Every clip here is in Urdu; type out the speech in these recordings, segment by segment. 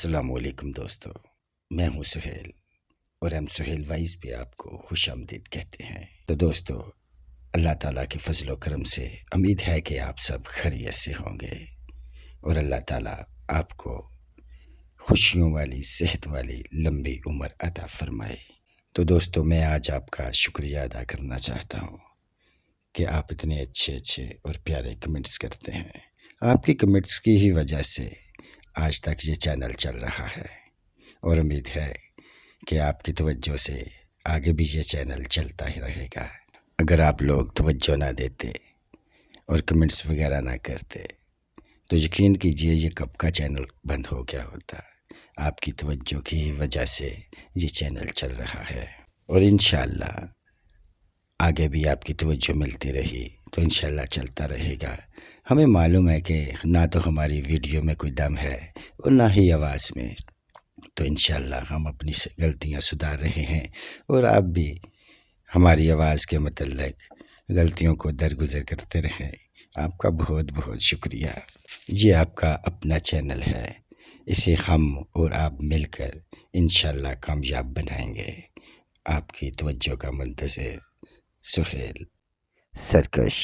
السلام علیکم دوستو، میں ہوں سہیل اور ہم سہیل وائز پہ آپ کو خوش آمدید کہتے ہیں۔ تو دوستو، اللہ تعالیٰ کے فضل و کرم سے امید ہے کہ آپ سب خیریت سے ہوں گے اور اللہ تعالیٰ آپ کو خوشیوں والی صحت والی لمبی عمر عطا فرمائے۔ تو دوستو، میں آج آپ کا شکریہ ادا کرنا چاہتا ہوں کہ آپ اتنے اچھے اور پیارے کمنٹس کرتے ہیں۔ آپ کی کمنٹس کی ہی وجہ سے آج تک یہ چینل چل رہا ہے اور امید ہے کہ آپ کی توجہ سے آگے بھی یہ چینل چلتا ہی رہے گا۔ اگر آپ لوگ توجہ نہ دیتے اور کمنٹس وغیرہ نہ کرتے تو یقین کیجئے یہ کب کا چینل بند ہو گیا ہوتا۔ آپ کی توجہ کی وجہ سے یہ چینل چل رہا ہے اور انشاءاللہ آگے بھی آپ کی توجہ ملتی رہی تو انشاءاللہ چلتا رہے گا۔ ہمیں معلوم ہے کہ نہ تو ہماری ویڈیو میں کوئی دم ہے اور نہ ہی آواز میں، تو انشاءاللہ ہم اپنی غلطیاں سدھار رہے ہیں اور آپ بھی ہماری آواز کے متعلق غلطیوں کو درگزر کرتے رہیں۔ آپ کا بہت بہت شکریہ۔ یہ آپ کا اپنا چینل ہے، اسے ہم اور آپ مل کر انشاءاللہ کامیاب بنائیں گے۔ آپ کی توجہ کا منتظر، سہیل۔ سرکش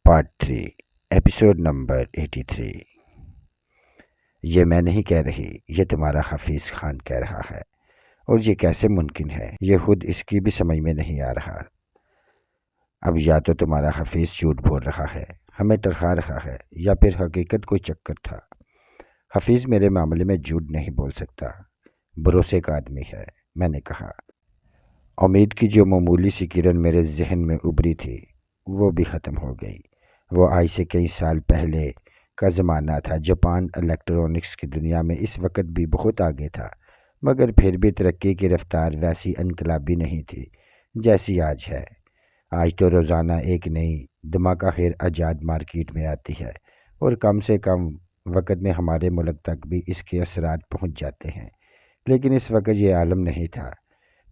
پارٹ 3 ایپیسوڈ نمبر 83۔ یہ میں نہیں کہہ رہی، یہ تمہارا حفیظ خان کہہ رہا ہے، اور یہ کیسے ممکن ہے؟ یہ خود اس کی بھی سمجھ میں نہیں آ رہا۔ اب یا تو تمہارا حفیظ جھوٹ بول رہا ہے، ہمیں ٹرخا رہا ہے، یا پھر حقیقت کوئی چکر تھا۔ حفیظ میرے معاملے میں جھوٹ نہیں بول سکتا، بھروسے کا آدمی ہے، میں نے کہا۔ امید کی جو معمولی سی کرن میرے ذہن میں ابھری تھی وہ بھی ختم ہو گئی۔ وہ آج سے کئی سال پہلے کا زمانہ تھا۔ جاپان الیکٹرونکس کی دنیا میں اس وقت بھی بہت آگے تھا، مگر پھر بھی ترقی کی رفتار ویسی انقلابی نہیں تھی جیسی آج ہے۔ آج تو روزانہ ایک نئی دھماکہ خیز ایجاد مارکیٹ میں آتی ہے اور کم سے کم وقت میں ہمارے ملک تک بھی اس کے اثرات پہنچ جاتے ہیں، لیکن اس وقت یہ عالم نہیں تھا،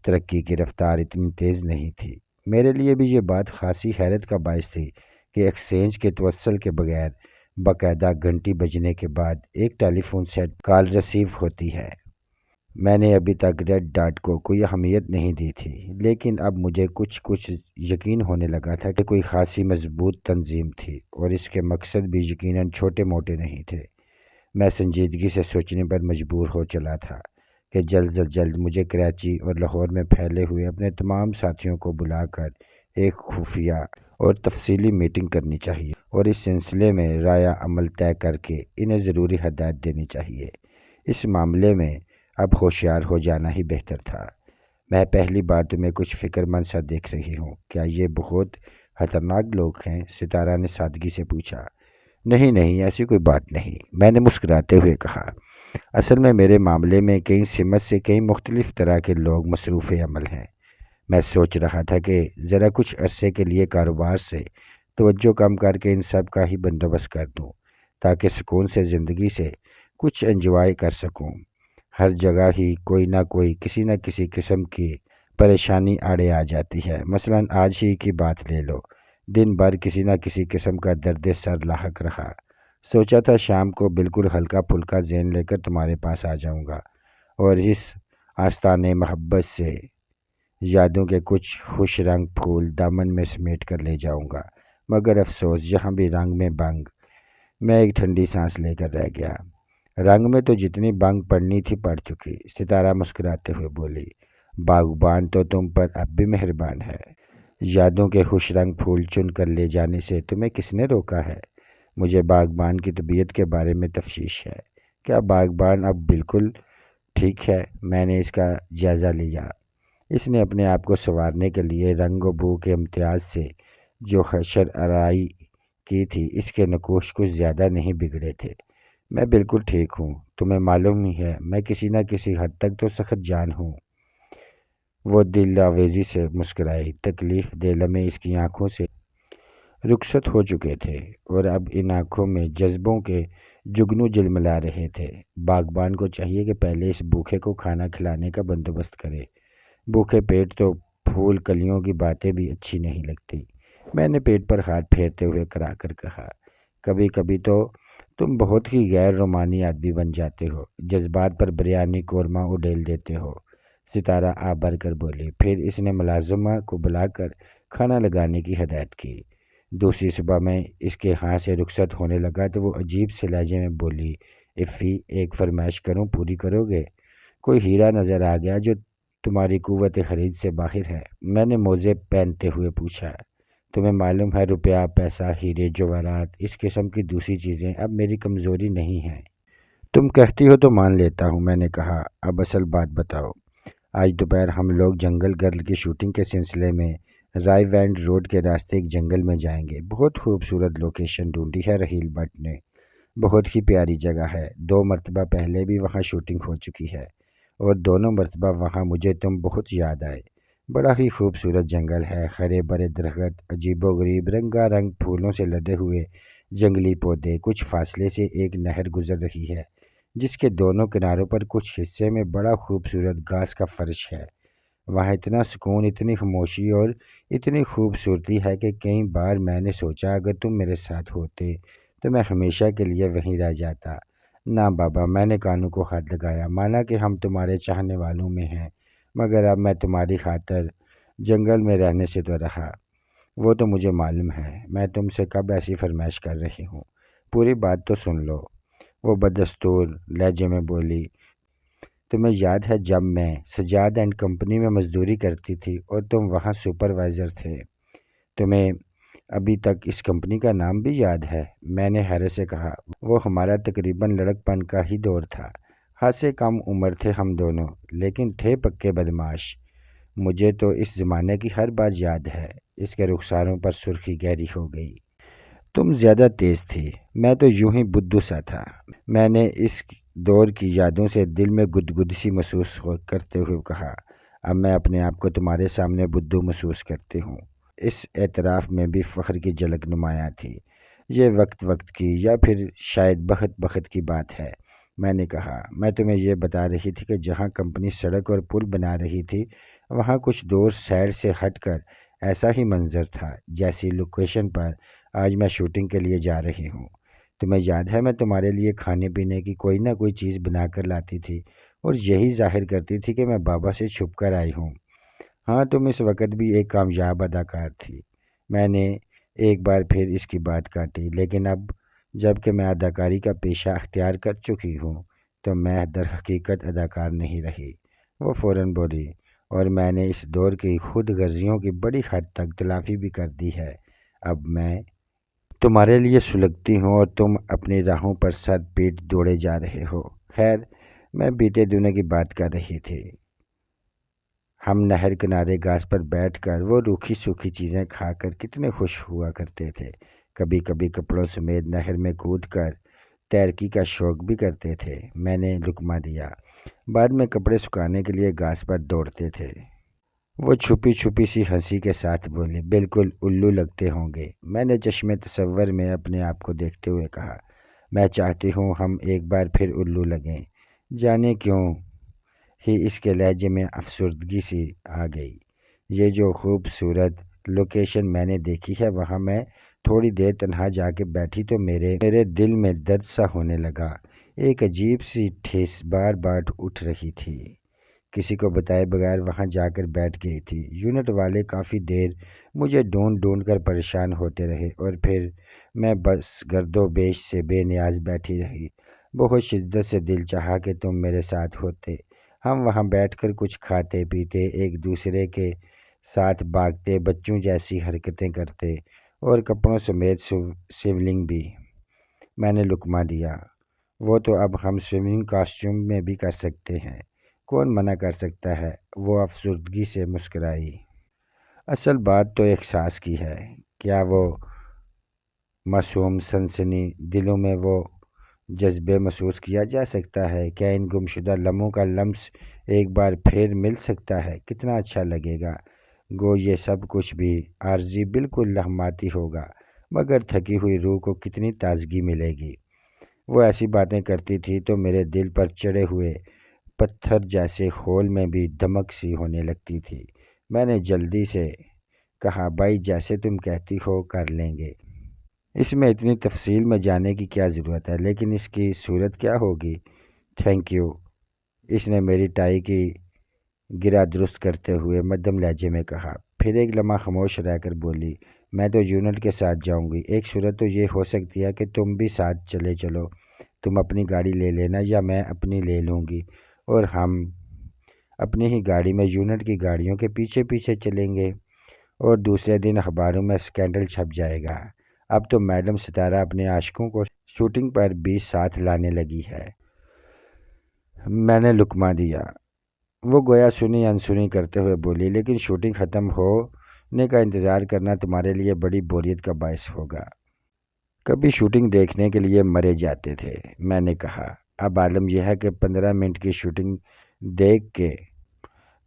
ترقی کی رفتار اتنی تیز نہیں تھی۔ میرے لیے بھی یہ بات خاصی حیرت کا باعث تھی کہ ایکسچینج کے توسل کے بغیر باقاعدہ گھنٹی بجنے کے بعد ایک ٹیلی فون سیٹ کال ریسیو ہوتی ہے۔ میں نے ابھی تک ریڈ ڈاٹ کو کوئی اہمیت نہیں دی تھی، لیکن اب مجھے کچھ یقین ہونے لگا تھا کہ کوئی خاصی مضبوط تنظیم تھی اور اس کے مقصد بھی یقیناً چھوٹے موٹے نہیں تھے۔ میں سنجیدگی سے سوچنے پر مجبور ہو چلا تھا کہ جلد از جلد مجھے کراچی اور لاہور میں پھیلے ہوئے اپنے تمام ساتھیوں کو بلا کر ایک خفیہ اور تفصیلی میٹنگ کرنی چاہیے اور اس سلسلے میں رائے عمل طے کر کے انہیں ضروری ہدایت دینی چاہیے۔ اس معاملے میں اب ہوشیار ہو جانا ہی بہتر تھا۔ میں پہلی بار تمہیں کچھ فکر مند سا دیکھ رہی ہوں، کیا یہ بہت خطرناک لوگ ہیں؟ ستارہ نے سادگی سے پوچھا۔ نہیں نہیں، ایسی کوئی بات نہیں، میں نے مسکراتے ہوئے کہا۔ اصل میں میرے معاملے میں کئی سمت سے کئی مختلف طرح کے لوگ مصروف عمل ہیں۔ میں سوچ رہا تھا کہ ذرا کچھ عرصے کے لیے کاروبار سے توجہ کم کر کے ان سب کا ہی بندوبست کر دوں تاکہ سکون سے زندگی سے کچھ انجوائے کر سکوں۔ ہر جگہ ہی کوئی نہ کوئی کسی نہ کسی قسم کی پریشانی آڑے آ جاتی ہے۔ مثلاً آج ہی کی بات لے لو، دن بھر کسی نہ کسی قسم کا درد سر لاحق رہا۔ سوچا تھا شام کو بالکل ہلکا پھلکا ذہن لے کر تمہارے پاس آ جاؤں گا اور اس آستانے محبت سے یادوں کے کچھ خوش رنگ پھول دامن میں سمیٹ کر لے جاؤں گا، مگر افسوس یہاں بھی رنگ میں بنگ۔ میں ایک ٹھنڈی سانس لے کر رہ گیا۔ رنگ میں تو جتنی بنگ پڑنی تھی پڑ چکی، ستارہ مسکراتے ہوئے بولی۔ باغبان تو تم پر اب بھی مہربان ہے۔ یادوں کے خوش رنگ پھول چن کر لے جانے سے تمہیں کس نے روکا ہے؟ مجھے باغبان کی طبیعت کے بارے میں تفتیش ہے۔ کیا باغبان اب بالکل ٹھیک ہے؟ میں نے اس کا جائزہ لیا۔ اس نے اپنے آپ کو سنوارنے کے لیے رنگ و بو کے امتیاز سے جو حشر آرائی کی تھی، اس کے نقوش کچھ زیادہ نہیں بگڑے تھے۔ میں بالکل ٹھیک ہوں، تمہیں معلوم ہی ہے میں کسی نہ کسی حد تک تو سخت جان ہوں۔ وہ دل آویزی سے مسکرائی۔ تکلیف دہ لمحے اس کی آنکھوں سے رخصت ہو چکے تھے اور اب ان آنکھوں میں جذبوں کے جگنو جلملا رہے تھے۔ باغبان کو چاہیے کہ پہلے اس بھوکے کو کھانا کھلانے کا بندوبست کرے۔ بھوکے پیٹ تو پھول کلیوں کی باتیں بھی اچھی نہیں لگتی۔ میں نے پیٹ پر ہاتھ پھیرتے ہوئے کرا کر کہا۔ کبھی کبھی تو تم بہت ہی غیر رومانی آدمی بن جاتے ہو، جذبات پر بریانی قورمہ اڈیل دیتے ہو، ستارہ آپ بھر کر بولی۔ پھر اس نے ملازمہ کو بلا کر کھانا لگانے کی ہدایت کی۔ دوسری صبح میں اس کے ہاں سے رخصت ہونے لگا تو وہ عجیب سے لہجے میں بولی، افی ایک فرمائش کروں، پوری کرو گے؟ کوئی ہیرا نظر آ گیا جو تمہاری قوت خرید سے باہر ہے؟ میں نے موزے پہنتے ہوئے پوچھا۔ تمہیں معلوم ہے روپیہ، پیسہ، ہیرے جواہرات، اس قسم کی دوسری چیزیں اب میری کمزوری نہیں ہیں۔ تم کہتی ہو تو مان لیتا ہوں، میں نے کہا۔ اب اصل بات بتاؤ۔ آج دوپہر ہم لوگ جنگل گرل کی شوٹنگ کے سلسلے میں رائے وینڈ روڈ کے راستے ایک جنگل میں جائیں گے۔ بہت خوبصورت لوکیشن ڈھونڈی ہے رحیل بٹ نے، بہت ہی پیاری جگہ ہے۔ 2 مرتبہ پہلے بھی وہاں شوٹنگ ہو چکی ہے اور دونوں مرتبہ وہاں مجھے تم بہت یاد آئے۔ بڑا ہی خوبصورت جنگل ہے، ہرے بھرے درخت، عجیب و غریب رنگا رنگ پھولوں سے لدے ہوئے جنگلی پودے۔ کچھ فاصلے سے ایک نہر گزر رہی ہے جس کے دونوں کناروں پر کچھ حصے میں بڑا خوبصورت گھاس کا فرش ہے۔ وہاں اتنا سکون، اتنی خاموشی اور اتنی خوبصورتی ہے کہ کئی بار میں نے سوچا اگر تم میرے ساتھ ہوتے تو میں ہمیشہ کے لیے وہیں رہ جاتا۔ نہ بابا، میں نے کانوں کو ہاتھ لگایا، مانا کہ ہم تمہارے چاہنے والوں میں ہیں، مگر اب میں تمہاری خاطر جنگل میں رہنے سے تو رہا۔ وہ تو مجھے معلوم ہے، میں تم سے کب ایسی فرمائش کر رہی ہوں، پوری بات تو سن لو۔ وہ بدستور لہجے میں بولی، تمہیں یاد ہے جب میں سجاد اینڈ کمپنی میں مزدوری کرتی تھی اور تم وہاں سپروائزر تھے؟ تمہیں ابھی تک اس کمپنی کا نام بھی یاد ہے؟ میں نے حیرت سے کہا۔ وہ ہمارا تقریباً لڑکپن کا ہی دور تھا، حد سے کم عمر تھے ہم دونوں، لیکن تھے پکے بدماش۔ مجھے تو اس زمانے کی ہر بات یاد ہے۔ اس کے رخساروں پر سرخی گہری ہو گئی۔ تم زیادہ تیز تھی، میں تو یوں ہی بدھو سا تھا۔ میں نے اس دور کی یادوں سے دل میں گدگد سی محسوس کرتے ہوئے کہا، اب میں اپنے آپ کو تمہارے سامنے بدھو محسوس کرتی ہوں۔ اس اعتراف میں بھی فخر کی جھلک نمایاں تھی۔ یہ وقت کی یا پھر شاید بخت کی بات ہے، میں نے کہا۔ میں تمہیں یہ بتا رہی تھی کہ جہاں کمپنی سڑک اور پل بنا رہی تھی وہاں کچھ دور سیر سے ہٹ کر ایسا ہی منظر تھا جیسی لوکیشن پر آج میں شوٹنگ کے لیے جا رہی ہوں۔ تمہیں یاد ہے میں تمہارے لیے کھانے پینے کی کوئی نہ کوئی چیز بنا کر لاتی تھی اور یہی ظاہر کرتی تھی کہ میں بابا سے چھپ کر آئی ہوں۔ ہاں، تم اس وقت بھی ایک کامیاب اداکار تھی۔ میں نے ایک بار پھر اس کی بات کاٹی، لیکن اب جب کہ میں اداکاری کا پیشہ اختیار کر چکی ہوں تو میں در حقیقت اداکار نہیں رہی۔ وہ فوراً بولی، اور میں نے اس دور کی خود غرضیوں کی بڑی حد تک تلافی بھی کر دی ہے۔ اب میں تمہارے لیے سلگتی ہوں اور تم اپنی راہوں پر سر پیٹ دوڑے جا رہے ہو۔ خیر، میں بیتے دنوں کی بات کر رہی تھی۔ ہم نہر کنارے گھاس پر بیٹھ کر وہ روکھی سوکھی چیزیں کھا کر کتنے خوش ہوا کرتے تھے۔ کبھی کبھی کپڑوں سمیت نہر میں کود کر تیراکی کا شوق بھی کرتے تھے۔ میں نے لقمہ دیا۔ بعد میں کپڑے سکھانے کے لیے گھاس پر دوڑتے تھے۔ وہ چھپی چھپی سی ہنسی کے ساتھ بولے، بالکل الو لگتے ہوں گے۔ میں نے چشمے تصور میں اپنے آپ کو دیکھتے ہوئے کہا، میں چاہتی ہوں ہم ایک بار پھر الو لگیں۔ جانے کیوں ہی اس کے لہجے میں افسردگی سی آ گئی۔ یہ جو خوبصورت لوکیشن میں نے دیکھی ہے وہاں میں تھوڑی دیر تنہا جا کے بیٹھی تو میرے دل میں درد سا ہونے لگا۔ ایک عجیب سی ٹھیس بار بار اٹھ رہی تھی۔ کسی کو بتائے بغیر وہاں جا کر بیٹھ گئی تھی۔ یونٹ والے کافی دیر مجھے ڈھونڈ کر پریشان ہوتے رہے اور پھر میں بس گرد و بیش سے بے نیاز بیٹھی رہی۔ بہت شدت سے دل چاہا کہ تم میرے ساتھ ہوتے، ہم وہاں بیٹھ کر کچھ کھاتے پیتے، ایک دوسرے کے ساتھ بھاگتے، بچوں جیسی حرکتیں کرتے اور کپڑوں سمیت سوئمنگ بھی۔ میں نے لقمہ دیا۔ وہ تو اب ہم سوئمنگ کاسٹیوم میں بھی کر سکتے ہیں، کون منع کر سکتا ہے؟ وہ افسردگی سے مسکرائی۔ اصل بات تو احساس کی ہے، کیا وہ معصوم سنسنی دلوں میں وہ جذبے محسوس کیا جا سکتا ہے؟ کیا ان گمشدہ لمحوں کا لمس ایک بار پھر مل سکتا ہے؟ کتنا اچھا لگے گا، گو یہ سب کچھ بھی عارضی بالکل لمحاتی ہوگا، مگر تھکی ہوئی روح کو کتنی تازگی ملے گی۔ وہ ایسی باتیں کرتی تھی تو میرے دل پر چڑھے ہوئے پتھر جیسے خول میں بھی دمک سی ہونے لگتی تھی۔ میں نے جلدی سے کہا، بھائی جیسے تم کہتی ہو کر لیں گے۔ اس میں اتنی تفصیل میں جانے کی کیا ضرورت ہے، لیکن اس کی صورت کیا ہوگی؟ تھینک یو، اس نے میری ٹائی کی گرا درست کرتے ہوئے مدھم لہجے میں کہا۔ پھر ایک لمحہ خاموش رہ کر بولی، میں تو یونٹ کے ساتھ جاؤں گی۔ ایک صورت تو یہ ہو سکتی ہے کہ تم بھی ساتھ چلے چلو، تم اپنی گاڑی لے لینا یا میں اپنی لے لوں گی اور ہم اپنی ہی گاڑی میں یونٹ کی گاڑیوں کے پیچھے پیچھے چلیں گے اور دوسرے دن اخباروں میں اسکینڈل چھپ جائے گا۔ اب تو میڈم ستارہ اپنے عاشقوں کو شوٹنگ پر بھی ساتھ لانے لگی ہے۔ میں نے لقمہ دیا۔ وہ گویا سنی انسنی کرتے ہوئے بولی، لیکن شوٹنگ ختم ہونے کا انتظار کرنا تمہارے لیے بڑی بوریت کا باعث ہوگا۔ کبھی شوٹنگ دیکھنے کے لیے مرے جاتے تھے، میں نے کہا۔ اب عالم یہ ہے کہ 15 منٹ کی شوٹنگ دیکھ کے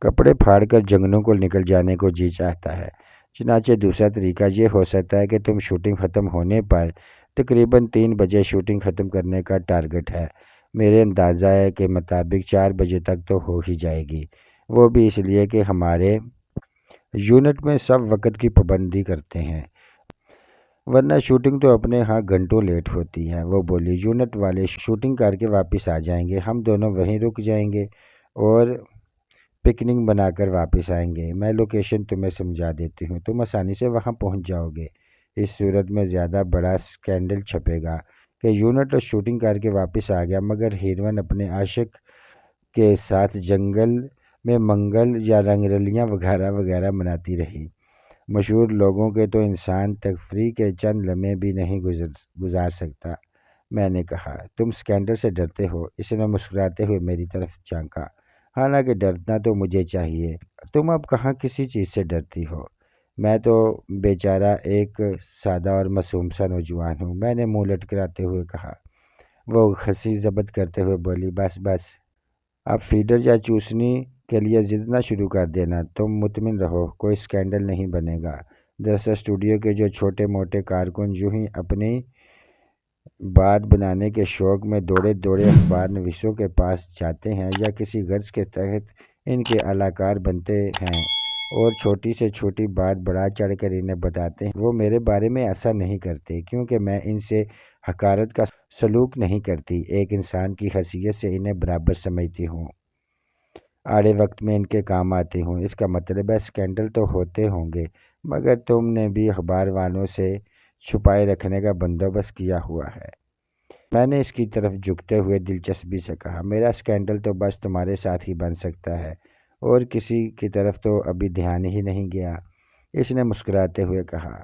کپڑے پھاڑ کر جنگلوں کو نکل جانے کو جی چاہتا ہے۔ چنانچہ دوسرا طریقہ یہ ہو سکتا ہے کہ تم شوٹنگ ختم ہونے پر تقریباً 3 بجے شوٹنگ ختم کرنے کا ٹارگٹ ہے۔ میرے اندازہ کے مطابق 4 بجے تک تو ہو ہی جائے گی، وہ بھی اس لیے کہ ہمارے یونٹ میں سب وقت کی پابندی کرتے ہیں، ورنہ شوٹنگ تو اپنے ہاں گھنٹوں لیٹ ہوتی ہے۔ وہ بولی، یونٹ والے شوٹنگ کر کے واپس آ جائیں گے، ہم دونوں وہیں رک جائیں گے اور پکنک بنا کر واپس آئیں گے۔ میں لوکیشن تمہیں سمجھا دیتی ہوں، تم آسانی سے وہاں پہنچ جاؤ گے۔ اس صورت میں زیادہ بڑا اسکینڈل چھپے گا کہ یونٹ شوٹنگ کر کے واپس آ گیا مگر ہیروئن اپنے عاشق کے ساتھ جنگل میں منگل یا رنگ رلیاں وغیرہ وغیرہ مناتی رہی۔ مشہور لوگوں کے تو انسان تفریح کے چند لمحے بھی نہیں گزار سکتا۔ میں نے کہا، تم اسکینڈل سے ڈرتے ہو؟ اس نے مسکراتے ہوئے میری طرف جھانکا۔ حالانکہ ڈرنا تو مجھے چاہیے، تم اب کہاں کسی چیز سے ڈرتی ہو؟ میں تو بیچارہ ایک سادہ اور معصوم سا نوجوان ہوں، میں نے منہ لٹکاتے ہوئے کہا۔ وہ ہنسی ضبط کرتے ہوئے بولی، بس بس، اب فیڈر یا چوسنی کے لیے ضد نہ شروع کر دینا، تم مطمئن رہو، کوئی اسکینڈل نہیں بنے گا۔ دراصل اسٹوڈیو کے جو چھوٹے موٹے کارکن یوں ہی اپنی بات بنانے کے شوق میں دوڑے دوڑے اخبار نویسوں کے پاس جاتے ہیں یا کسی غرض کے تحت ان کے اہلکار بنتے ہیں اور چھوٹی سے چھوٹی بات بڑھا چڑھ کر انہیں بتاتے ہیں، وہ میرے بارے میں ایسا نہیں کرتے، کیونکہ میں ان سے حقارت کا سلوک نہیں کرتی، ایک انسان کی حیثیت سے انہیں برابر سمجھتی ہوں، آڑے وقت میں ان کے کام آتی ہوں۔ اس کا مطلب ہے اسکینڈل تو ہوتے ہوں گے، مگر تم نے بھی اخبار والوں سے چھپائے رکھنے کا بندوبست کیا ہوا ہے۔ میں نے اس کی طرف جھکتے ہوئے دلچسپی سے کہا، میرا اسکینڈل تو بس تمہارے ساتھ ہی بن سکتا ہے اور کسی کی طرف تو ابھی دھیان ہی نہیں گیا، اس نے مسکراتے ہوئے کہا۔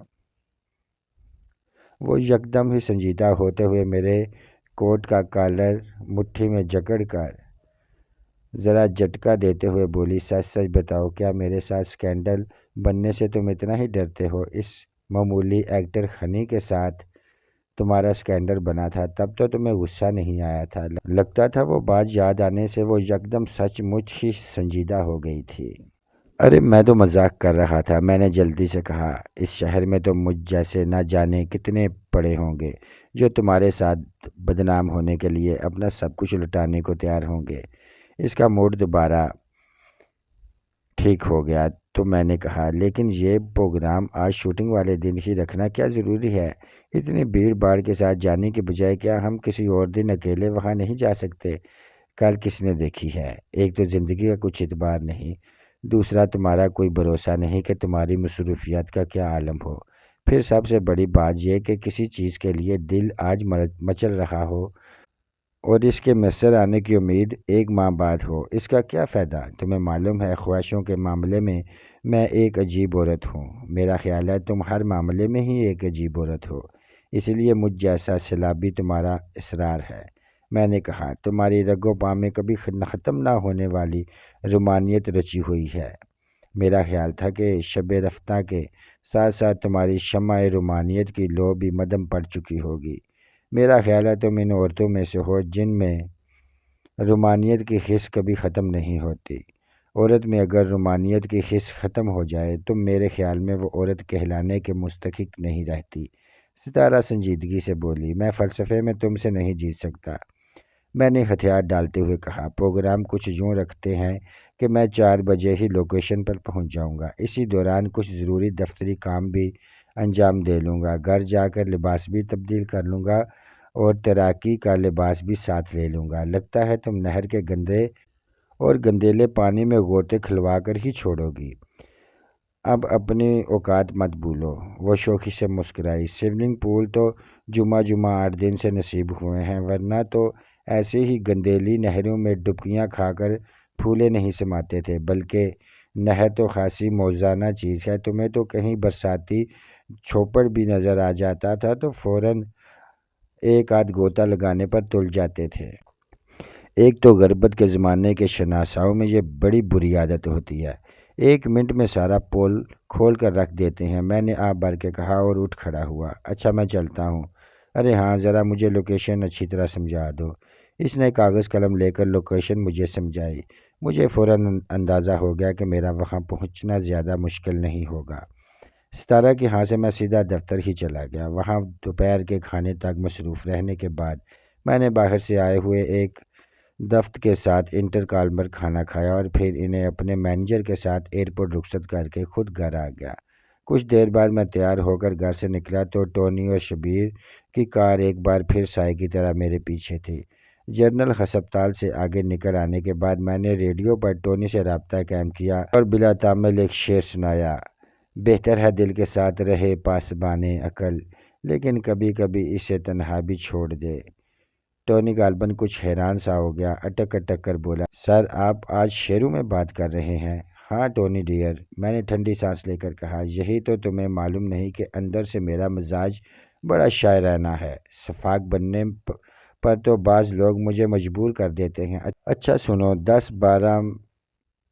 وہ یکدم ہی سنجیدہ ہوتے ہوئے میرے کوٹ کا کالر مٹھی میں جکڑ کر ذرا جھٹکا دیتے ہوئے بولی، سچ سچ بتاؤ، کیا میرے ساتھ اسکینڈل بننے سے تم اتنا ہی ڈرتے ہو؟ اس معمولی ایکٹر خنی کے ساتھ تمہارا اسکینڈل بنا تھا تب تو تمہیں غصہ نہیں آیا تھا، لگتا تھا وہ بات یاد آنے سے وہ یکدم سچ مچ ہی سنجیدہ ہو گئی تھی۔ ارے میں تو مذاق کر رہا تھا، میں نے جلدی سے کہا، اس شہر میں تو مجھ جیسے نہ جانے کتنے پڑے ہوں گے جو تمہارے ساتھ بدنام ہونے کے لیے اپنا سب کچھ لٹانے کو تیار ہوں گے۔ اس کا موڈ دوبارہ ٹھیک ہو گیا تو میں نے کہا، لیکن یہ پروگرام آج شوٹنگ والے دن ہی رکھنا کیا ضروری ہے؟ اتنی بھیڑ بھاڑ کے ساتھ جانے کی بجائے کیا ہم کسی اور دن اکیلے وہاں نہیں جا سکتے؟ کل کس نے دیکھی ہے؟ ایک تو زندگی کا کچھ اعتبار نہیں، دوسرا تمہارا کوئی بھروسہ نہیں کہ تمہاری مصروفیات کا کیا عالم ہو، پھر سب سے بڑی بات یہ کہ کسی چیز کے لیے دل آج مچل رہا ہو اور اس کے میسر آنے کی امید 1 ماہ بعد ہو، اس کا کیا فائدہ؟ تمہیں معلوم ہے خواہشوں کے معاملے میں ایک عجیب عورت ہوں، میرا خیال ہے تم ہر معاملے میں ہی ایک عجیب عورت ہو، اس لیے مجھ جیسا سیلابی تمہارا اصرار ہے۔ میں نے کہا، تمہاری رگ و پا میں کبھی ختم نہ ہونے والی رومانیت رچی ہوئی ہے، میرا خیال تھا کہ شب رفتہ کے ساتھ ساتھ تمہاری شمع رومانیت کی لو بھی مدھم پڑ چکی ہوگی، میرا خیال ہے تم ان عورتوں میں سے ہو جن میں رومانیت کی حس کبھی ختم نہیں ہوتی، عورت میں اگر رومانیت کی حس ختم ہو جائے تو میرے خیال میں وہ عورت کہلانے کے مستحق نہیں رہتی۔ ستارہ سنجیدگی سے بولی، میں فلسفے میں تم سے نہیں جیت سکتا، میں نے ہتھیار ڈالتے ہوئے کہا، پروگرام کچھ یوں رکھتے ہیں کہ میں 4 بجے ہی لوکیشن پر پہنچ جاؤں گا، اسی دوران کچھ ضروری دفتری کام بھی انجام دے لوں گا۔ گھر جا کر لباس بھی تبدیل کر لوں گا اور تیراکی کا لباس بھی ساتھ لے لوں گا۔ لگتا ہے تم نہر کے گندے اور گندیلے پانی میں غوطے کھلوا کر ہی چھوڑو گی۔ اب اپنی اوقات مت بھولو۔ وہ شوخی سے مسکرائی۔ سوئمنگ پول تو جمعہ جمعہ 8 دن سے نصیب ہوئے ہیں، ورنہ تو ایسے ہی گندیلی نہروں میں ڈبکیاں کھا کر پھولے نہیں سماتے تھے۔ بلکہ نہر تو خاصی موزانہ چیز ہے، تمہیں تو کہیں برساتی چھوپڑ بھی نظر آ جاتا تھا تو فوراً ایک آدھ غوطہ لگانے پر تل جاتے تھے۔ ایک تو غربت کے زمانے کے شناساؤں میں یہ بڑی بری عادت ہوتی ہے، 1 منٹ میں سارا پول کھول کر رکھ دیتے ہیں۔ میں نے آپ بھر کے کہا اور اٹھ کھڑا ہوا۔ اچھا میں چلتا ہوں۔ ارے ہاں، ذرا مجھے لوکیشن اچھی طرح سمجھا دو۔ اس نے کاغذ قلم لے کر لوکیشن مجھے سمجھائی۔ مجھے فوراً اندازہ ہو گیا کہ میرا وہاں پہنچنا زیادہ مشکل نہیں ہوگا۔ ستارہ کے ہاں سے میں سیدھا دفتر ہی چلا گیا۔ وہاں دوپہر کے کھانے تک مصروف رہنے کے بعد میں نے باہر سے آئے ہوئے ایک دفت کے ساتھ انٹر کال پر کھانا کھایا اور پھر انہیں اپنے مینیجر کے ساتھ ایئرپورٹ رخصت کر کے خود گھر آ گیا۔ کچھ دیر بعد میں تیار ہو کر گھر سے نکلا تو ٹونی اور شبیر کی کار ایک بار پھر سائے کی طرح میرے پیچھے تھی۔ جنرل ہسپتال سے آگے نکل آنے کے بعد میں نے ریڈیو پر ٹونی سے رابطہ قائم کیا اور بلا تامل ایک شعر سنایا: بہتر ہے دل کے ساتھ رہے پاسبانِ عقل، لیکن کبھی کبھی اسے تنہا بھی چھوڑ دے۔ ٹونی غالباً کچھ حیران سا ہو گیا، اٹک اٹک کر بولا: سر، آپ آج شعروں میں بات کر رہے ہیں؟ ہاں ٹونی ڈیئر، میں نے ٹھنڈی سانس لے کر کہا۔ یہی تو تمہیں معلوم نہیں کہ اندر سے میرا مزاج بڑا شاعرانہ ہے۔ شفاق بننے پر تو بعض لوگ مجھے مجبور کر دیتے ہیں۔ اچھا سنو، 10-12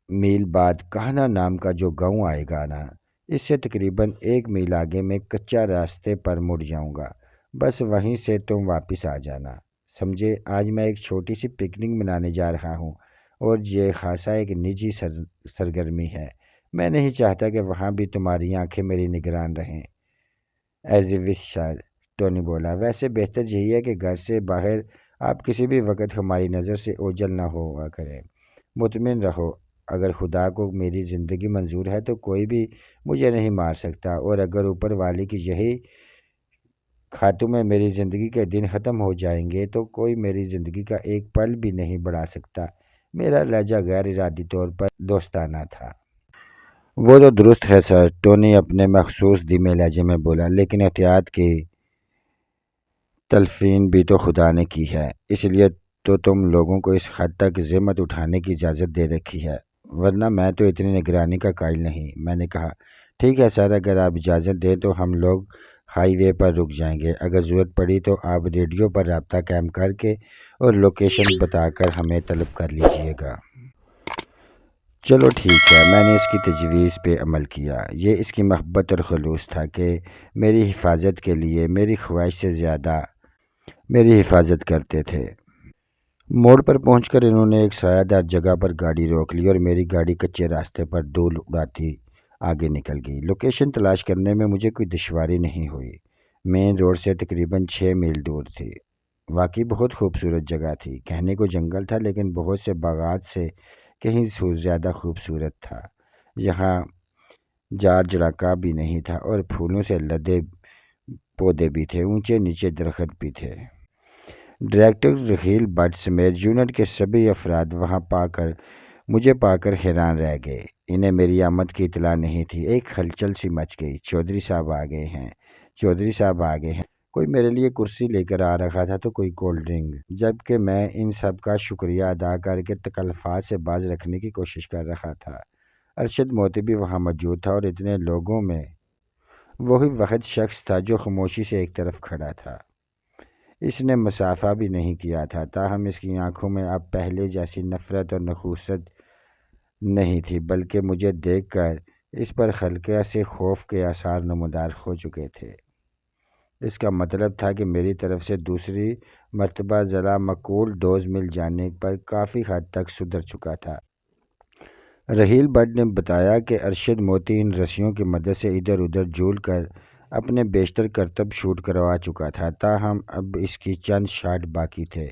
میل بعد کہنا نام کا جو گاؤں آئے گا نا، اس سے تقریباً 1 میل آگے میں کچا راستے پر مڑ جاؤں گا۔ بس وہیں سے تم واپس آ جانا، سمجھے؟ آج میں ایک چھوٹی سی پکنک منانے جا رہا ہوں اور یہ خاصا ایک نجی سرگرمی ہے۔ میں نہیں چاہتا کہ وہاں بھی تمہاری آنکھیں میری نگران رہیں۔ As a wish sir, Tony بولا۔ ویسے بہتر یہی ہے کہ گھر سے باہر آپ کسی بھی وقت ہماری نظر سے اوجھل نہ ہوا کریں۔ مطمئن رہو، اگر خدا کو میری زندگی منظور ہے تو کوئی بھی مجھے نہیں مار سکتا، اور اگر اوپر والے کی یہی خاتوں میں میری زندگی کے دن ختم ہو جائیں گے تو کوئی میری زندگی کا ایک پل بھی نہیں بڑھا سکتا۔ میرا لہجہ غیر ارادی طور پر دوستانہ تھا۔ وہ تو درست ہے سر، ٹونی اپنے مخصوص دھیمے لہجے میں بولا، لیکن احتیاط کی تلقین بھی تو خدا نے کی ہے، اس لیے تو تم لوگوں کو اس حد تک زحمت اٹھانے کی اجازت دے رکھی ہے، ورنہ میں تو اتنی نگرانی کا قائل نہیں۔ میں نے کہا، ٹھیک ہے سر، اگر آپ اجازت دیں تو ہم لوگ ہائی وے پر رک جائیں گے۔ اگر ضرورت پڑی تو آپ ریڈیو پر رابطہ قائم کر کے اور لوکیشن بتا کر ہمیں طلب کر لیجیے گا۔ چلو ٹھیک ہے۔ میں نے اس کی تجویز پہ عمل کیا۔ یہ اس کی محبت اور خلوص تھا کہ میری حفاظت کے لیے میری خواہش سے زیادہ میری حفاظت کرتے تھے۔ موڑ پر پہنچ کر انہوں نے ایک سایہ دار جگہ پر گاڑی روک لی اور میری گاڑی کچے راستے پر دھول اڑاتی آگے نکل گئی۔ لوکیشن تلاش کرنے میں مجھے کوئی دشواری نہیں ہوئی۔ مین روڈ سے تقریباً 6 میل دور تھی۔ واقعی بہت خوبصورت جگہ تھی۔ کہنے کو جنگل تھا، لیکن بہت سے باغات سے کہیں زیادہ خوبصورت تھا۔ یہاں جار جڑاکا بھی نہیں تھا اور پھولوں سے لدے پودے بھی تھے، اونچے نیچے درخت بھی تھے۔ ڈائریکٹر رحیل بٹ سمیت یونٹ کے سبھی افراد وہاں مجھے پا کر حیران رہ گئے۔ انہیں میری آمد کی اطلاع نہیں تھی۔ ایک ہلچل سی مچ گئی۔ چودھری صاحب آ گئے ہیں، چودھری صاحب آ گئے ہیں۔ کوئی میرے لیے کرسی لے کر آ رہا تھا تو کوئی کولڈ ڈرنک، جبکہ میں ان سب کا شکریہ ادا کر کے تکلفات سے باز رکھنے کی کوشش کر رہا تھا۔ ارشد موتی بھی وہاں موجود تھا اور اتنے لوگوں میں وہی واحد شخص تھا جو خاموشی سے ایک طرف کھڑا تھا۔ اس نے مصافحہ بھی نہیں کیا تھا، تاہم اس کی آنکھوں میں اب پہلے جیسی نفرت اور نخوست نہیں تھی، بلکہ مجھے دیکھ کر اس پر ہلکے سے خوف کے آثار نمودار ہو چکے تھے۔ اس کا مطلب تھا کہ میری طرف سے دوسری مرتبہ ذرا معقول ڈوز مل جانے پر کافی حد تک سدھر چکا تھا۔ رحیل بٹ نے بتایا کہ ارشد موتی ان رسیوں کی مدد سے ادھر ادھر جھول کر اپنے بیشتر کرتب شوٹ کروا چکا تھا، تاہم اب اس کی چند شاٹ باقی تھے۔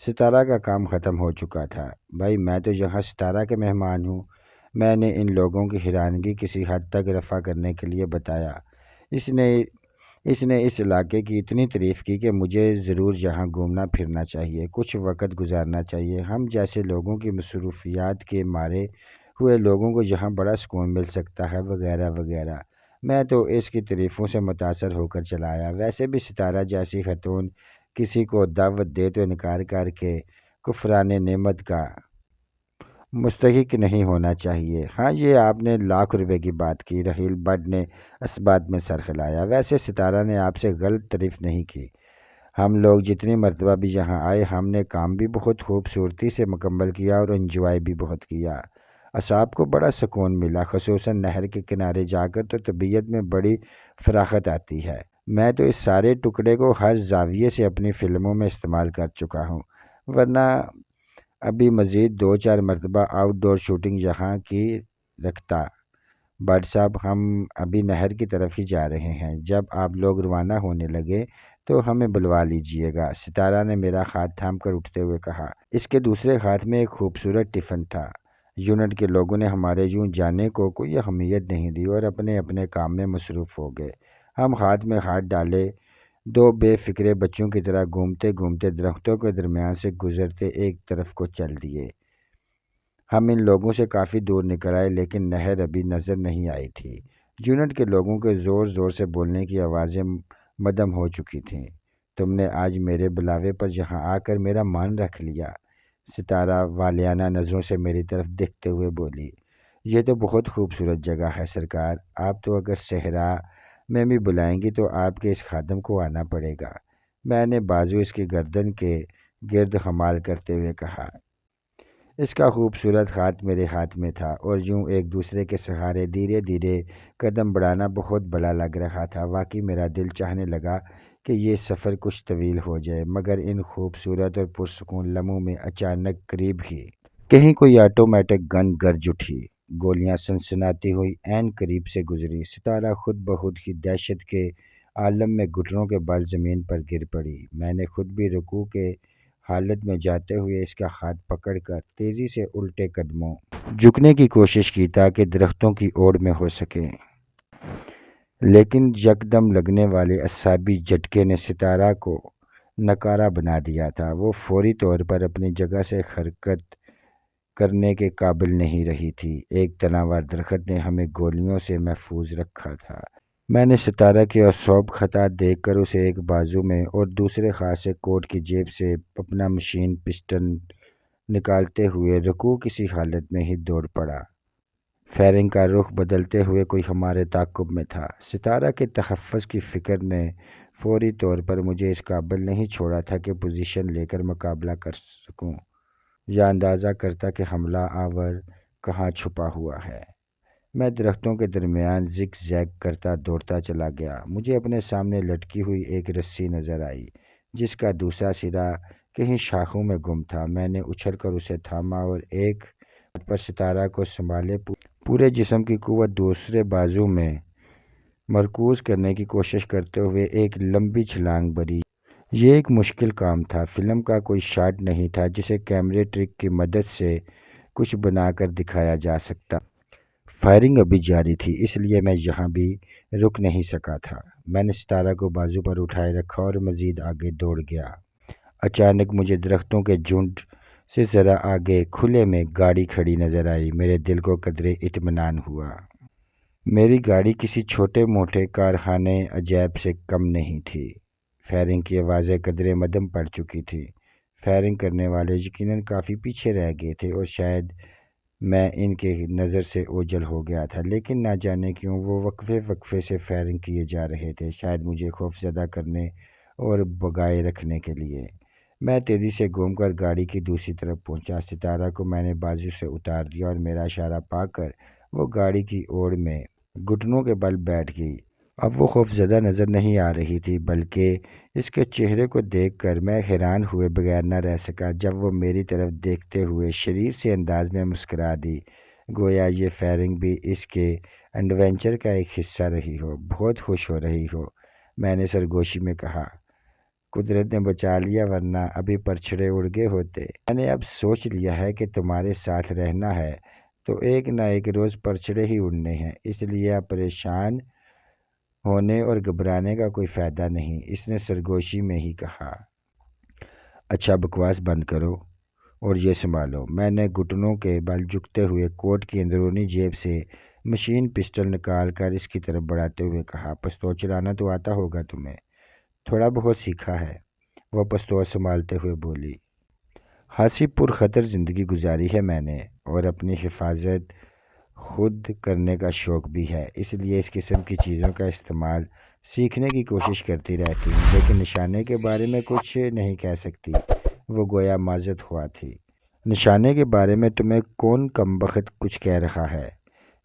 ستارہ کا کام ختم ہو چکا تھا۔ بھائی، میں تو یہاں ستارہ کے مہمان ہوں، میں نے ان لوگوں کی حیرانگی کسی حد تک رفع کرنے کے لیے بتایا۔ اس نے اس علاقے کی اتنی تعریف کی کہ مجھے ضرور یہاں گھومنا پھرنا چاہیے، کچھ وقت گزارنا چاہیے۔ ہم جیسے لوگوں کی مصروفیات کے مارے ہوئے لوگوں کو یہاں بڑا سکون مل سکتا ہے، وغیرہ وغیرہ۔ میں تو اس کی تعریفوں سے متاثر ہو کر چلا آیا۔ ویسے بھی ستارہ جیسی خاتون کسی کو دعوت دے تو انکار کر کے کفران نعمت کا مستحق نہیں ہونا چاہیے۔ ہاں، یہ آپ نے لاکھ روپے کی بات کی، رحیل بٹ نے اس بات میں سر ہلایا۔ ویسے ستارہ نے آپ سے غلط تعریف نہیں کی۔ ہم لوگ جتنی مرتبہ بھی یہاں آئے، ہم نے کام بھی بہت خوبصورتی سے مکمل کیا اور انجوائے بھی بہت کیا۔ اعصاب کو بڑا سکون ملا، خصوصاً نہر کے کنارے جا کر تو طبیعت میں بڑی فراغت آتی ہے۔ میں تو اس سارے ٹکڑے کو ہر زاویے سے اپنی فلموں میں استعمال کر چکا ہوں، ورنہ ابھی مزید 2-4 مرتبہ آؤٹ ڈور شوٹنگ یہاں کی رکھتا۔ بٹ صاحب، ہم ابھی نہر کی طرف ہی جا رہے ہیں، جب آپ لوگ روانہ ہونے لگے تو ہمیں بلوا لیجیے گا، ستارہ نے میرا ہاتھ تھام کر اٹھتے ہوئے کہا۔ اس کے دوسرے ہاتھ میں ایک خوبصورت ٹفن تھا۔ یونٹ کے لوگوں نے ہمارے یوں جانے کو کوئی اہمیت نہیں دی اور اپنے اپنے کام میں مصروف ہو گئے۔ ہم ہاتھ میں ہاتھ ڈالے دو بے فکرے بچوں کی طرح گھومتے گھومتے درختوں کے درمیان سے گزرتے ایک طرف کو چل دیے۔ ہم ان لوگوں سے کافی دور نکل آئے، لیکن نہر ابھی نظر نہیں آئی تھی۔ یونٹ کے لوگوں کے زور زور سے بولنے کی آوازیں مدھم ہو چکی تھیں۔ تم نے آج میرے بلاوے پر یہاں آ کر میرا مان رکھ لیا، ستارہ والیانہ نظروں سے میری طرف دیکھتے ہوئے بولی۔ یہ تو بہت خوبصورت جگہ ہے سرکار، آپ تو اگر صحرا میں بھی بلائیں گی تو آپ کے اس خادم کو آنا پڑے گا۔ میں نے بازو اس کی گردن کے گرد حمال کرتے ہوئے کہا۔ اس کا خوبصورت ہاتھ میرے ہاتھ میں تھا اور یوں ایک دوسرے کے سہارے دھیرے دھیرے قدم بڑھانا بہت بھلا لگ رہا تھا۔ واقعی میرا دل چاہنے لگا کہ یہ سفر کچھ طویل ہو جائے، مگر ان خوبصورت اور پرسکون لمحوں میں اچانک قریب ہی کہیں کوئی آٹومیٹک گن گرج اٹھی۔ گولیاں سنسناتی ہوئی عین قریب سے گزری۔ ستارہ خود بخود ہی دہشت کے عالم میں گھٹنوں کے بل زمین پر گر پڑی۔ میں نے خود بھی رکوع کے حالت میں جاتے ہوئے اس کا ہاتھ پکڑ کر تیزی سے الٹے قدموں جھکنے کی کوشش کی تاکہ درختوں کی اوڑ میں ہو سکے، لیکن یکدم لگنے والے اعصابی جھٹکے نے ستارہ کو ناکارہ بنا دیا تھا۔ وہ فوری طور پر اپنی جگہ سے حرکت کرنے کے قابل نہیں رہی تھی۔ ایک تناور درخت نے ہمیں گولیوں سے محفوظ رکھا تھا۔ میں نے ستارہ کے اعصاب خطا دیکھ کر اسے ایک بازو میں اور دوسرے ہاتھ سے کوٹ کی جیب سے اپنا مشین پسٹل نکالتے ہوئے رکوع کسی حالت میں ہی دوڑ پڑا۔ فائرنگ کا رخ بدلتے ہوئے کوئی ہمارے تعاقب میں تھا۔ ستارہ کے تحفظ کی فکر نے فوری طور پر مجھے اس قابل نہیں چھوڑا تھا کہ پوزیشن لے کر مقابلہ کر سکوں یا اندازہ کرتا کہ حملہ آور کہاں چھپا ہوا ہے۔ میں درختوں کے درمیان زگ زیگ کرتا دوڑتا چلا گیا۔ مجھے اپنے سامنے لٹکی ہوئی ایک رسی نظر آئی جس کا دوسرا سرا کہیں شاخوں میں گم تھا۔ میں نے اچھل کر اسے تھاما اور ایک ہاتھ پر ستارہ کو سنبھالے پورے جسم کی قوت دوسرے بازو میں مرکوز کرنے کی کوشش کرتے ہوئے ایک لمبی چھلانگ بھری۔ یہ ایک مشکل کام تھا۔ فلم کا کوئی شاٹ نہیں تھا جسے کیمرے ٹرک کی مدد سے کچھ بنا کر دکھایا جا سکتا۔ فائرنگ ابھی جاری تھی، اس لیے میں یہاں بھی رک نہیں سکا تھا۔ میں نے ستارہ کو بازو پر اٹھائے رکھا اور مزید آگے دوڑ گیا۔ اچانک مجھے درختوں کے جھنڈ سے ذرا آگے کھلے میں گاڑی کھڑی نظر آئی۔ میرے دل کو قدرے اطمینان ہوا۔ میری گاڑی کسی چھوٹے موٹے کارخانے عجائب سے کم نہیں تھی۔ فائرنگ کی آوازیں قدرے مدھم پڑ چکی تھیں۔ فائرنگ کرنے والے یقیناً کافی پیچھے رہ گئے تھے اور شاید میں ان کے نظر سے اوجھل ہو گیا تھا، لیکن نہ جانے کیوں وہ وقفے وقفے سے فائرنگ کیے جا رہے تھے، شاید مجھے خوفزدہ کرنے اور بھگائے رکھنے کے لیے۔ میں تیزی سے گھوم کر گاڑی کی دوسری طرف پہنچا۔ ستارہ کو میں نے بازو سے اتار دیا اور میرا اشارہ پا کر وہ گاڑی کی اوڑ میں گھٹنوں کے بل بیٹھ گئی۔ اب وہ خوفزدہ نظر نہیں آ رہی تھی، بلکہ اس کے چہرے کو دیکھ کر میں حیران ہوئے بغیر نہ رہ سکا جب وہ میری طرف دیکھتے ہوئے شریر سے انداز میں مسکرا دی، گویا یہ فائرنگ بھی اس کے ایڈونچر کا ایک حصہ رہی ہو۔ بہت خوش ہو رہی ہو، میں نے سرگوشی میں کہا۔ قدرت نے بچا لیا، ورنہ ابھی پرچھڑے اڑ گئے ہوتے۔ میں نے اب سوچ لیا ہے کہ تمہارے ساتھ رہنا ہے تو ایک نہ ایک روز پرچھڑے ہی اڑنے ہیں، اس لیے اب پریشان ہونے اور گھبرانے کا کوئی فائدہ نہیں، اس نے سرگوشی میں ہی کہا۔ اچھا بکواس بند کرو اور یہ سنبھالو۔ میں نے گھٹنوں کے بل جھکتے ہوئے کوٹ کی اندرونی جیب سے مشین پسٹل نکال کر اس کی طرف بڑھاتے ہوئے کہا، پستول چلانا تو آتا ہوگا تمہیں؟ تھوڑا بہت سیکھا ہے، وہ پستول سنبھالتے ہوئے بولی۔ خاصی پرخطر زندگی گزاری ہے میں نے، اور اپنی حفاظت خود کرنے کا شوق بھی ہے، اس لیے اس قسم کی چیزوں کا استعمال سیکھنے کی کوشش کرتی رہتی ہوں، لیکن نشانے کے بارے میں کچھ نہیں کہہ سکتی۔ وہ گویا معذرت ہوا تھی۔ نشانے کے بارے میں تمہیں کون کمبخت کچھ کہہ رہا ہے؟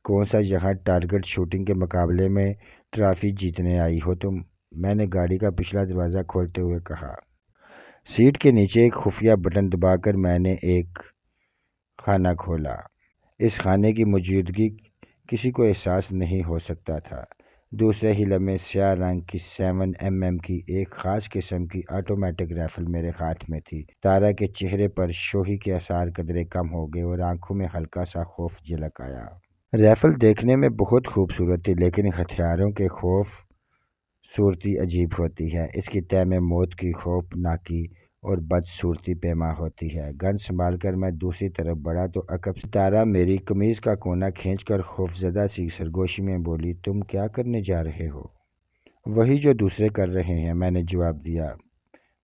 کون سا یہاں ٹارگٹ شوٹنگ کے مقابلے میں ٹرافی جیتنے آئی ہو تم؟ میں نے گاڑی کا پچھلا دروازہ کھولتے ہوئے کہا۔ سیٹ کے نیچے ایک خفیہ بٹن دبا کر میں نے ایک خانہ کھولا۔ اس خانے کی موجودگی کسی کو احساس نہیں ہو سکتا تھا۔ دوسرے ہی لمحے سیاہ رنگ کی 7mm کی ایک خاص قسم کی آٹومیٹک رائفل میرے ہاتھ میں تھی۔ تارا کے چہرے پر شوخی کے آثار قدرے کم ہو گئے اور آنکھوں میں ہلکا سا خوف جھلک آیا۔ رائفل دیکھنے میں بہت خوبصورت تھی، لیکن ہتھیاروں کے خوف صورتی عجیب ہوتی ہے۔ اس کی تہ میں موت کی خوفناکی اور بدصورتی پیما ہوتی ہے۔ گن سنبھال کر میں دوسری طرف بڑھا تو عقب سے تارا میری قمیض کا کونا کھینچ کر خوفزدہ سی سرگوشی میں بولی، تم کیا کرنے جا رہے ہو؟ وہی جو دوسرے کر رہے ہیں، میں نے جواب دیا۔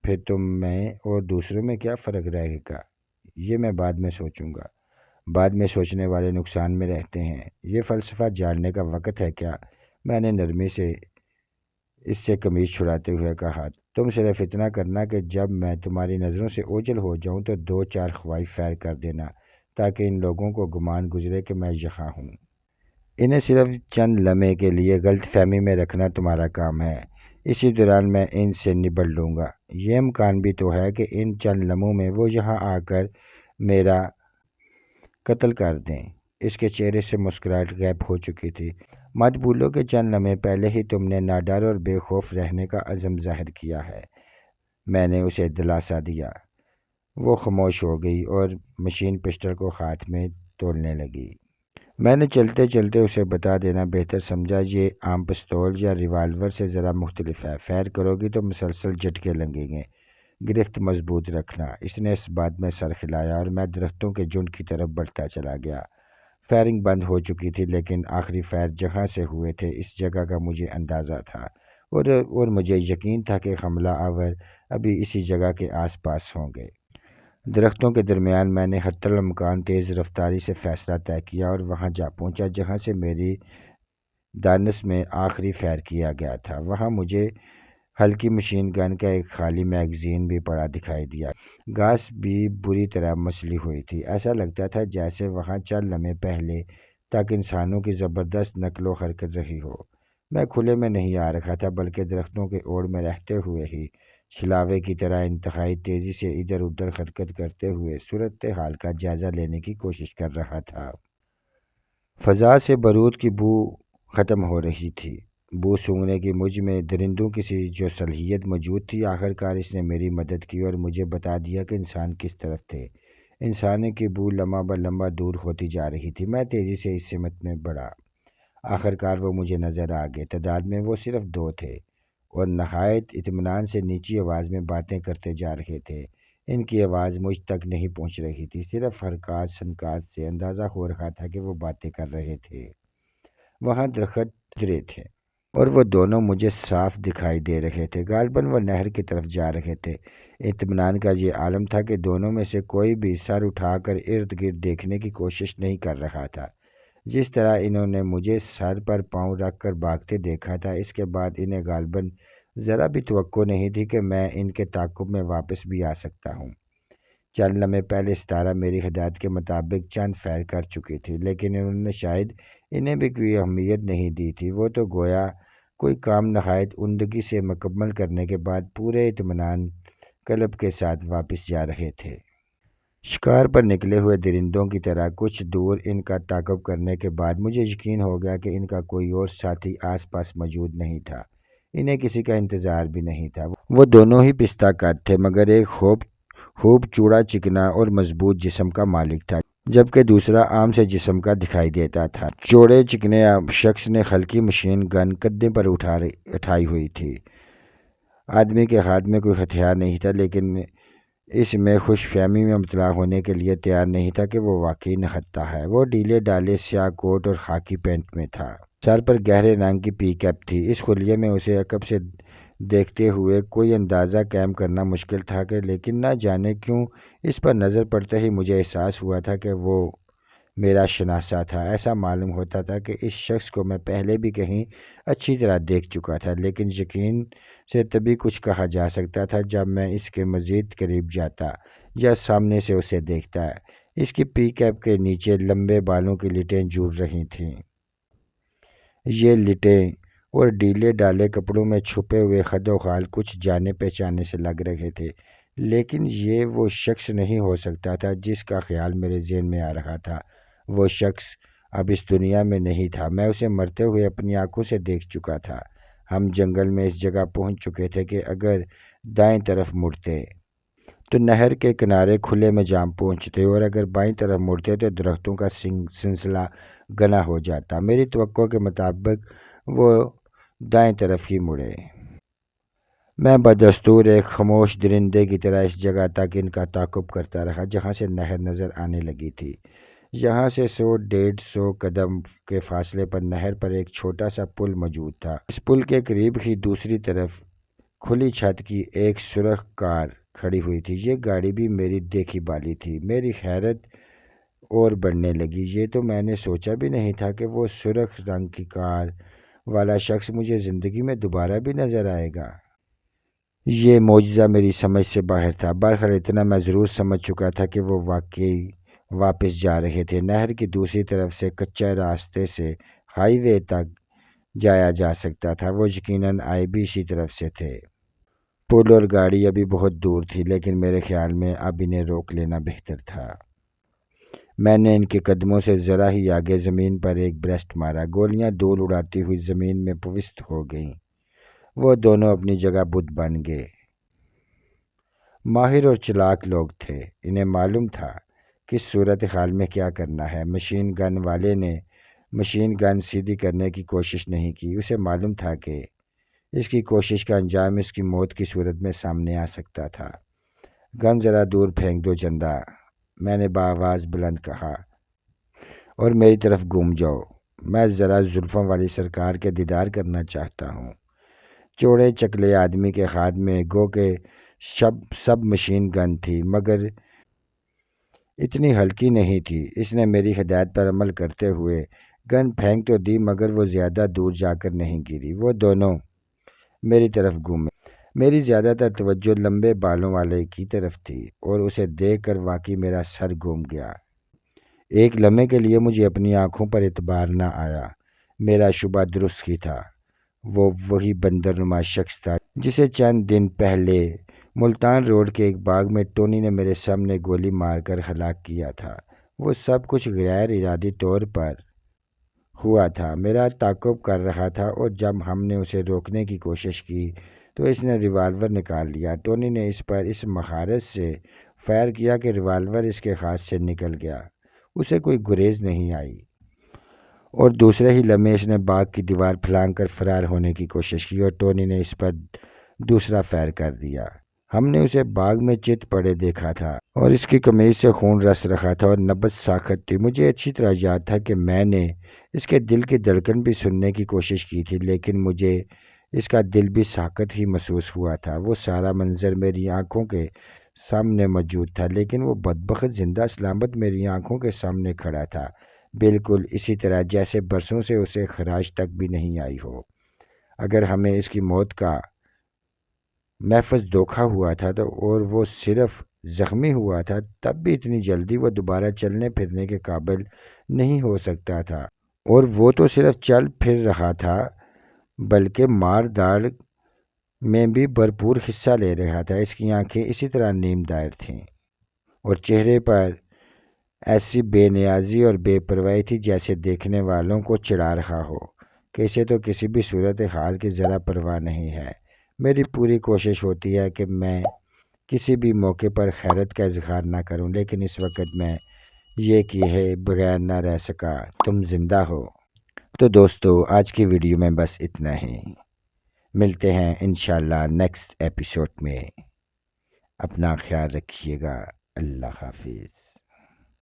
پھر تم میں اور دوسروں میں کیا فرق رہے گا؟ یہ میں بعد میں سوچوں گا۔ بعد میں سوچنے والے نقصان میں رہتے ہیں۔ یہ فلسفہ جاننے کا وقت ہے کیا؟ میں نے نرمی سے اس سے قمیض چھڑاتے ہوئے کہا، تم صرف اتنا کرنا کہ جب میں تمہاری نظروں سے اوجھل ہو جاؤں تو 2-4 ہوائی فائر کر دینا، تاکہ ان لوگوں کو گمان گزرے کہ میں یہاں ہوں۔ انہیں صرف چند لمحے کے لیے غلط فہمی میں رکھنا تمہارا کام ہے۔ اسی دوران میں ان سے نبٹ لوں گا۔ یہ امکان بھی تو ہے کہ ان چند لمحوں میں وہ یہاں آ کر میرا قتل کر دیں۔ اس کے چہرے سے مسکراہٹ غائب ہو چکی تھی۔ مت بھولو کہ چند لمحے پہلے ہی تم نے ناڈر اور بے خوف رہنے کا عزم ظاہر کیا ہے، میں نے اسے دلاسا دیا۔ وہ خاموش ہو گئی اور مشین پسٹل کو ہاتھ میں تولنے لگی۔ میں نے چلتے چلتے اسے بتا دینا بہتر سمجھا، یہ عام پستول یا ریوالور سے ذرا مختلف ہے۔ فائر کرو گی تو مسلسل جھٹکے لگیں گے، گرفت مضبوط رکھنا۔ اس نے اس بات میں سر ہلایا اور میں درختوں کے جھنڈ کی طرف بڑھتا چلا گیا۔ فائرنگ بند ہو چکی تھی، لیکن آخری فائر جہاں سے ہوئے تھے اس جگہ کا مجھے اندازہ تھا، اور مجھے یقین تھا کہ حملہ آور ابھی اسی جگہ کے آس پاس ہوں گے۔ درختوں کے درمیان میں نے حتی الامکان تیز رفتاری سے فاصلہ طے کیا اور وہاں جا پہنچا جہاں سے میری دانش میں آخری فائر کیا گیا تھا۔ وہاں مجھے ہلکی مشین گن کا ایک خالی میگزین بھی پڑا دکھائی دیا۔ گھاس بھی بری طرح مسلی ہوئی تھی۔ ایسا لگتا تھا جیسے وہاں چند لمحے پہلے تک انسانوں کی زبردست نقل و حرکت رہی ہو۔ میں کھلے میں نہیں آ رکھا تھا، بلکہ درختوں کے اوڑ میں رہتے ہوئے ہی چھلاوے کی طرح انتہائی تیزی سے ادھر ادھر حرکت کرتے ہوئے صورتحال کا جائزہ لینے کی کوشش کر رہا تھا۔ فضا سے بارود کی بو ختم ہو رہی تھی۔ بو سونگھنے کی مجھ میں درندوں کی سی جو صلاحیت موجود تھی، آخرکار اس نے میری مدد کی اور مجھے بتا دیا کہ انسان کس طرف تھے۔ انسانی کی بو لمحہ بہ لمحہ دور ہوتی جا رہی تھی۔ میں تیزی سے اس سمت میں بڑھا۔ آخرکار وہ مجھے نظر آ گئے۔ تعداد میں وہ صرف 2 تھے اور نہایت اطمینان سے نیچی آواز میں باتیں کرتے جا رہے تھے۔ ان کی آواز مجھ تک نہیں پہنچ رہی تھی، صرف حرکات سنکات سے اندازہ ہو رہا تھا کہ وہ باتیں کر رہے تھے۔ وہاں درخت ادھرے تھے اور وہ دونوں مجھے صاف دکھائی دے رہے تھے۔ غالباً وہ نہر کی طرف جا رہے تھے۔ اطمینان کا یہ عالم تھا کہ دونوں میں سے کوئی بھی سر اٹھا کر ارد گرد دیکھنے کی کوشش نہیں کر رہا تھا۔ جس طرح انہوں نے مجھے سر پر پاؤں رکھ کر بھاگتے دیکھا تھا، اس کے بعد انہیں غالباً ذرا بھی توقع نہیں تھی کہ میں ان کے تعاقب میں واپس بھی آ سکتا ہوں۔ چند لمحے پہلے ستارہ میری ہدایت کے مطابق چند فائر کر چکی تھی، لیکن انہوں نے شاید انہیں بھی کوئی اہمیت نہیں دی تھی۔ وہ تو گویا کوئی کام نہایت عمدگی سے مکمل کرنے کے بعد پورے اطمینان قلب کے ساتھ واپس جا رہے تھے۔ شکار پر نکلے ہوئے درندوں کی طرح کچھ دور ان کا تعاقب کرنے کے بعد مجھے یقین ہو گیا کہ ان کا کوئی اور ساتھی آس پاس موجود نہیں تھا۔ انہیں کسی کا انتظار بھی نہیں تھا۔ وہ دونوں ہی پستہ قد تھے، مگر ایک خوب چوڑا چکنا اور مضبوط جسم کا مالک تھا، جبکہ دوسرا عام سے جسم کا دکھائی دیتا تھا۔ چوڑے چکنے شخص نے ہلکی مشین گن کندھے پر اٹھائی ہوئی تھی۔ آدمی کے ہاتھ میں کوئی ہتھیار نہیں تھا، لیکن اس میں خوش فہمی میں مبتلا ہونے کے لیے تیار نہیں تھا کہ وہ واقعی نہتا ہے۔ وہ ڈھیلے ڈالے سیاہ کوٹ اور خاکی پینٹ میں تھا۔ سر پر گہرے رنگ کی پی کیپ تھی۔ اس خلیے میں اسے عقب سے دیکھتے ہوئے کوئی اندازہ قائم کرنا مشکل تھا، لیکن نہ جانے کیوں اس پر نظر پڑتے ہی مجھے احساس ہوا تھا کہ وہ میرا شناسا تھا۔ ایسا معلوم ہوتا تھا کہ اس شخص کو میں پہلے بھی کہیں اچھی طرح دیکھ چکا تھا، لیکن یقین سے تبھی کچھ کہا جا سکتا تھا جب میں اس کے مزید قریب جاتا یا سامنے سے اسے دیکھتا۔ اس کی پی کیپ کے نیچے لمبے بالوں کی لٹیں جڑ رہی تھیں۔ یہ لٹیں اور ڈھیلے ڈالے کپڑوں میں چھپے ہوئے خد و خال کچھ جانے پہچانے سے لگ رہے تھے، لیکن یہ وہ شخص نہیں ہو سکتا تھا جس کا خیال میرے ذہن میں آ رہا تھا۔ وہ شخص اب اس دنیا میں نہیں تھا۔ میں اسے مرتے ہوئے اپنی آنکھوں سے دیکھ چکا تھا۔ ہم جنگل میں اس جگہ پہنچ چکے تھے کہ اگر دائیں طرف مڑتے تو نہر کے کنارے کھلے میں جام پہنچتے، اور اگر بائیں طرف مڑتے تو درختوں کا سلسلہ گنا ہو جاتا۔ میری توقع کے مطابق وہ دائیں طرف ہی مڑے۔ میں بدستور ایک خاموش درندے کی طرح اس جگہ تک ان کا تعاقب کرتا رہا جہاں سے نہر نظر آنے لگی تھی۔ یہاں سے 100-150 قدم کے فاصلے پر نہر پر ایک چھوٹا سا پل موجود تھا۔ اس پل کے قریب ہی دوسری طرف کھلی چھت کی ایک سرخ کار کھڑی ہوئی تھی۔ یہ گاڑی بھی میری دیکھی بالی تھی۔ میری حیرت اور بڑھنے لگی۔ یہ تو میں نے سوچا بھی نہیں تھا کہ وہ سرخ رنگ کی کار والا شخص مجھے زندگی میں دوبارہ بھی نظر آئے گا۔ یہ معجزہ میری سمجھ سے باہر تھا۔ بہرحال اتنا میں ضرور سمجھ چکا تھا کہ وہ واقعی واپس جا رہے تھے۔ نہر کی دوسری طرف سے کچے راستے سے ہائی وے تک جایا جا سکتا تھا۔ وہ یقیناً آئے بھی اسی طرف سے تھے۔ پل اور گاڑی ابھی بہت دور تھی، لیکن میرے خیال میں اب انہیں روک لینا بہتر تھا۔ میں نے ان کے قدموں سے ذرا ہی آگے زمین پر ایک برسٹ مارا۔ گولیاں دھول اڑاتی ہوئی زمین میں پوست ہو گئیں۔ وہ دونوں اپنی جگہ بت بن گئے۔ ماہر اور چلاک لوگ تھے۔ انہیں معلوم تھا کہ صورتحال میں کیا کرنا ہے۔ مشین گن والے نے مشین گن سیدھی کرنے کی کوشش نہیں کی۔ اسے معلوم تھا کہ اس کی کوشش کا انجام اس کی موت کی صورت میں سامنے آ سکتا تھا۔ گن ذرا دور پھینک دو چندا، میں نے بآواز بلند کہا، اور میری طرف گھوم جاؤ۔ میں ذرا زلفوں والی سرکار کے دیدار کرنا چاہتا ہوں۔ چوڑے چکلے آدمی کے ہاتھ میں گو کہ سب مشین گن تھی، مگر اتنی ہلکی نہیں تھی۔ اس نے میری ہدایت پر عمل کرتے ہوئے گن پھینک تو دی، مگر وہ زیادہ دور جا کر نہیں گری۔ وہ دونوں میری طرف گھومے۔ میری زیادہ تر توجہ لمبے بالوں والے کی طرف تھی، اور اسے دیکھ کر واقعی میرا سر گھوم گیا۔ ایک لمحے کے لیے مجھے اپنی آنکھوں پر اعتبار نہ آیا۔ میرا شبہ درست ہی تھا۔ وہ وہی بندر نما شخص تھا جسے چند دن پہلے ملتان روڈ کے ایک باغ میں ٹونی نے میرے سامنے گولی مار کر ہلاک کیا تھا۔ وہ سب کچھ غیر ارادی طور پر ہوا تھا۔ میرا تعاقب کر رہا تھا، اور جب ہم نے اسے روکنے کی کوشش کی تو اس نے ریوالور نکال لیا۔ ٹونی نے اس پر اس مہارت سے فائر کیا کہ ریوالور اس کے ہاتھ سے نکل گیا۔ اسے کوئی گریز نہیں آئی، اور دوسرے ہی لمحے اس نے باغ کی دیوار پھلانگ کر فرار ہونے کی کوشش کی، اور ٹونی نے اس پر دوسرا فائر کر دیا۔ ہم نے اسے باغ میں چت پڑے دیکھا تھا، اور اس کی قمیض سے خون رس رہا تھا اور نبض ساخت تھی۔ مجھے اچھی طرح یاد تھا کہ میں نے اس کے دل کی دھڑکن بھی سننے کی کوشش کی تھی، لیکن مجھے اس کا دل بھی ساکت ہی محسوس ہوا تھا۔ وہ سارا منظر میری آنکھوں کے سامنے موجود تھا، لیکن وہ بدبخت زندہ سلامت میری آنکھوں کے سامنے کھڑا تھا، بالکل اسی طرح جیسے برسوں سے اسے خراش تک بھی نہیں آئی ہو۔ اگر ہمیں اس کی موت کا محض دھوکہ ہوا تھا اور وہ صرف زخمی ہوا تھا، تب بھی اتنی جلدی وہ دوبارہ چلنے پھرنے کے قابل نہیں ہو سکتا تھا۔ اور وہ تو صرف چل پھر رہا تھا، بلکہ مار داڑ میں بھی بھرپور حصہ لے رہا تھا۔ اس کی آنکھیں اسی طرح نیم دائر تھیں، اور چہرے پر ایسی بے نیازی اور بے پرواہی تھی جیسے دیکھنے والوں کو چڑھا رہا ہو کہ اسے تو کسی بھی صورتحال کی ذرا پرواہ نہیں ہے۔ میری پوری کوشش ہوتی ہے کہ میں کسی بھی موقع پر خیرت کا اظہار نہ کروں، لیکن اس وقت میں یہ کی ہے بغیر نہ رہ سکا تم زندہ ہو۔ تو دوستو آج کی ویڈیو میں بس اتنا ہی، ملتے ہیں انشاءاللہ نیکسٹ ایپیسوڈ میں۔ اپنا خیال رکھیے گا، اللہ حافظ۔